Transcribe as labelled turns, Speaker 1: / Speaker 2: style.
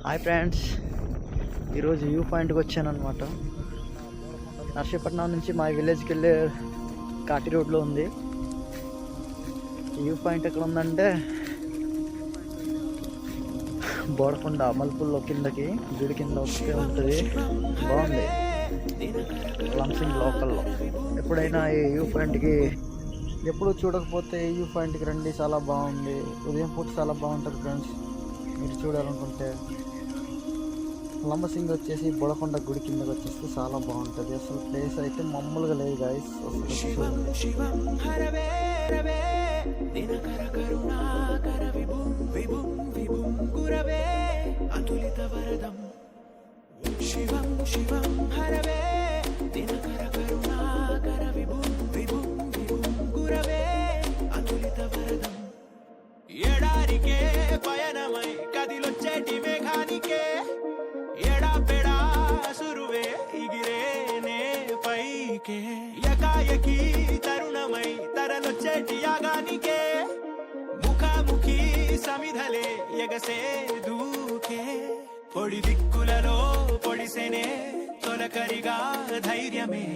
Speaker 1: Hi friends, ఈరోజు view పాయింట్కి వచ్చాను అనమాట. నర్సీపట్నం నుంచి మా విలేజ్కి వెళ్ళే కాటి రోడ్లో ఉంది. వ్యూ పాయింట్ ఎక్కడ ఉందంటే బోడకొండ మలుపుల్లో కిందకి గుడి కింద వస్తే ఉంటుంది. బాగుంది, లంసింగ్ లోకల్లో. ఎప్పుడైనా ఈ వ్యూ పాయింట్కి ఎప్పుడు చూడకపోతే ఈ వ్యూ పాయింట్కి రండి, చాలా బాగుంది. ఉదయం పూట చాలా బాగుంటుంది ఫ్రెండ్స్. మీరు చూడాలనుకుంటే లంబసింగ్ వచ్చేసి బోడకొండ గుడి కిందకి వచ్చేస్తే చాలా బాగుంటుంది. అసలు ప్లేస్ అయితే మామూలుగా లేదు గాయస్.
Speaker 2: ఎడారికే పయనమై కదిలొచ్చేటి మేఘానికే ఎడా పెడా సురువే ఇగిరేనే పైకే యకాయకి తరుణమై తరలొచ్చేటి యాగానికే ముఖాముఖి సమిధలే ఎగసే దూకే పొడి దిక్కులలో పొడిసెనే తొలకరిగా ధైర్యమే